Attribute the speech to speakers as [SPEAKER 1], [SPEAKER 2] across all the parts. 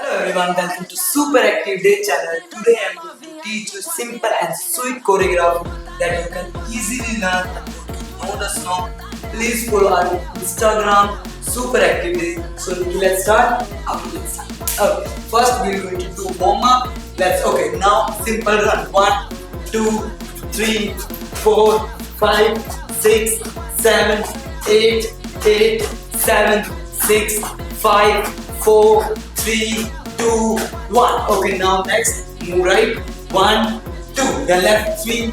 [SPEAKER 1] Hello everyone, welcome to Super Active Day channel. Today I am going to teach you simple and sweet choreography that you can easily learn and you know the song. Please follow our Instagram Super Active Day. So let's start. Okay, let's start. Okay, first we are going to do warm up. Now simple run. 1, 2, 3, 4, 5, 6, 7, 8, 8, 7, 6, 5, 4, 3, 2, 1. Okay, now next, move right. 1, 2. Then left. 3,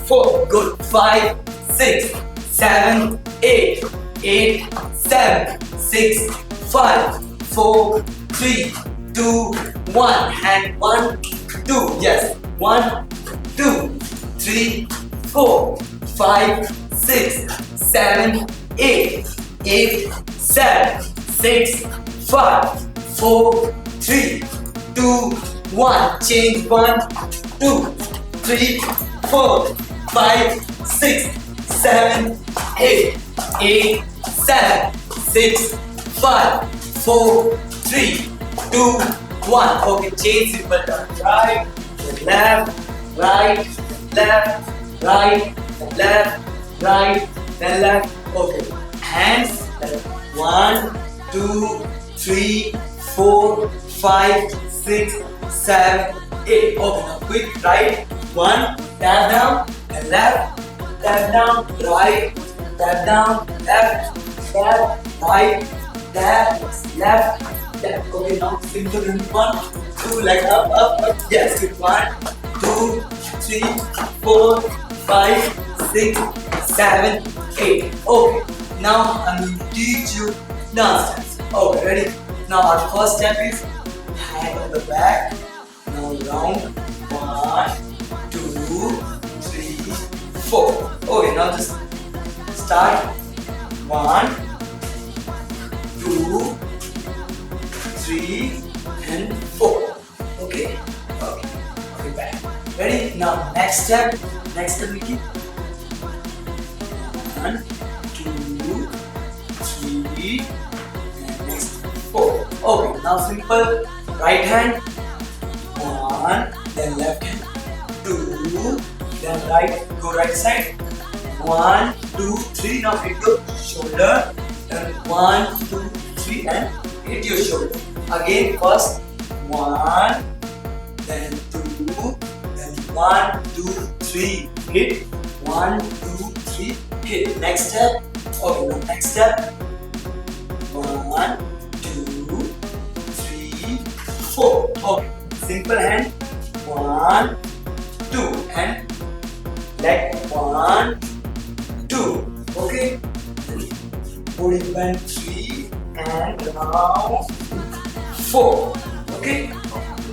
[SPEAKER 1] 4. Good. 5, 6, 7, 8, 8, 7, 6, 5, 4, 3, 2, 1. And 1, 2. Yes. 1, 2, 3, 4, 5, 6, 7, 8, 8, 7, 6, 5, 4, 3, 2, 1. Change. 1, 2, 3, 4, 5, 6, 7, 8, 8, 7, 6, 5, 4, 3, 2, 1. Okay, change simple turn. Right, left, right, left, right, left, right, then left. Okay, hands. 1, 2, 3, 4, 5, 6, 7, 8. Okay, now quick right. 1, tap down, and left, tap down, right, tap down, left, tap, right, tap, left, tap. Okay, now simple in 1, 2, like up, up, up. Yes, good. 1, 2, 3, 4, 5, 6, 7, 8. Okay, now I'm going to teach you dance steps. Okay, ready? Now our first step is hand on the back. Now round. 1, 2, 3, 4. Okay, now just start. 1, 2, 3, and 4. Okay, back. Ready? Now next step. We keep 1, 2, 3, and next 4. Okay, now simple. Right hand. 1, then left hand. 2, then right. Go right side. 1, 2, 3. Now hit your shoulder. Then 1, 2, 3, and hit your shoulder. Again, first 1, then 2, then 1, 2, 3. Hit. 1, 2, 3. Hit. Next step. Okay, now next step. 1, 2, 3, 4. Okay, simple hand. 1, 2, and leg. 1, 2. Okay, body bend 3, and now 4. Okay,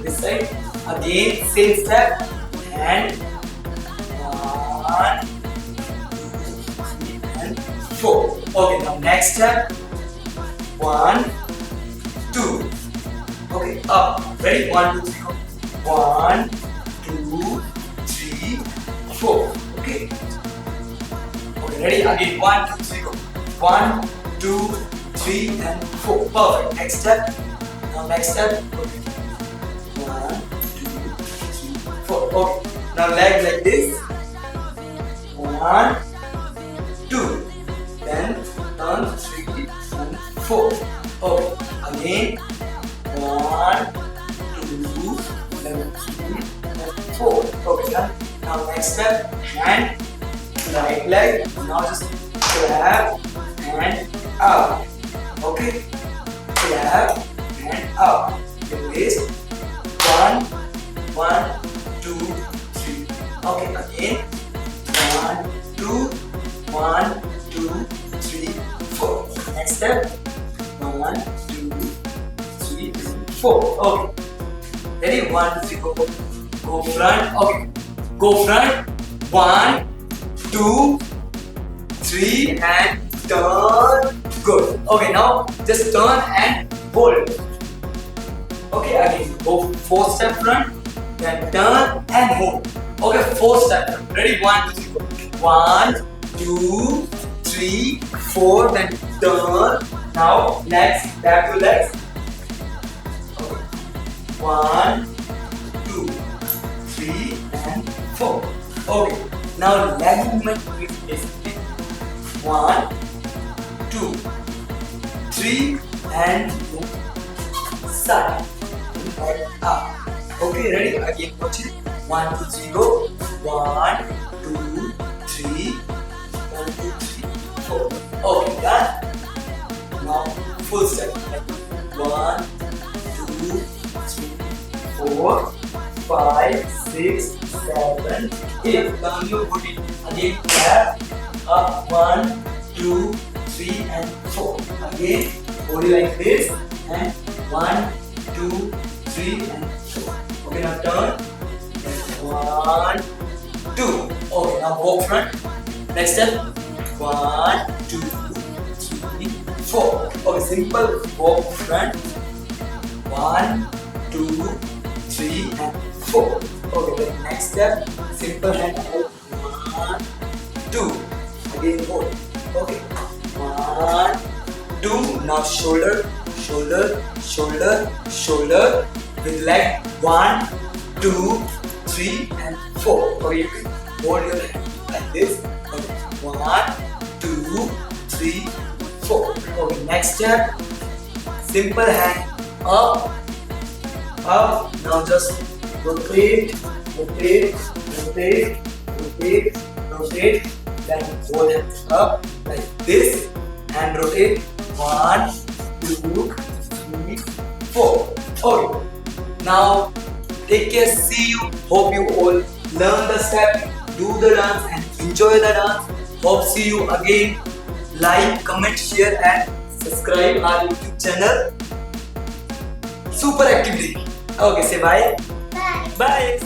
[SPEAKER 1] this side. Again, same step. And 1, 2, 3, and 4. Okay, now next step. 1, 2. Okay, up. Ready? 1, 2, 3, go. 1, 2, 3, 4. Okay. Okay, ready? Again, 1, 2, 3, go. 1, 2, 3, and 4. Perfect. Next step. Now next step. Okay. 1, 2, 3, 4. Okay. Now leg like this. 1, 2. Then turn 3 and 4. Okay. Again. 1, 2, then 3, and 4. Okay, done. Now next step. Hand. Right leg. Now just grab and up. Okay. Grab and up. Your waist. 1, 1, 2, 3. Okay, again. 1, 2, 1, 2, 3, 4. Next step. 1, 2, 3, 4. Okay. Ready? 1, 2, 3, go. Go front. Okay. Go front. 1, 2, 3, and turn. Good. Okay, now just turn and hold. Okay, again. Go 4 step front. Then turn and hold. Okay, 4 step front. Ready? 1, 2, 3, go. 1, 2, 3, 4. Then turn. Now legs. Back to legs. Okay. 1, 2, 3 and 4. Okay. Now leg movement with discipline. 1, 2, 3 and side. And up. Okay, ready? Again, watch it. 1, 2, 3, go. 1, 2, 3. 1, 2, 3, 4. Okay, done. Now full step. 1, 2, 3, 4, 5, 6, 7, 8. Now you put it again. Clap. Up. 1, 2, 3 and 4. Again, hold it like this. And 1, 2, 3 and 4. Okay, now turn. 1, 2. Okay, now walk front. Next step. 1, 2, 3, 4. Okay, simple walk front. 1, 2, 3 and 4. Okay, the next step. Simple hand hold. 1, 2. Again hold. Okay. 1, 2. Now shoulder, shoulder, shoulder, shoulder with leg. 1, 2, 3 and 4. Okay, you can hold your hand like this. Okay. 1, 2, 3, 4. Okay, next step. Simple hand up, up. Now just rotate, rotate, rotate, rotate, rotate. Then hold it up like this and rotate. 1, 2, 3, 4. Okay. Now take care. See you. Hope you all learn the step, do the dance and enjoy the dance. Hope see you again. Like, comment, share and subscribe our YouTube channel. Super activity. Okay, say bye.
[SPEAKER 2] Bye.
[SPEAKER 1] Bye.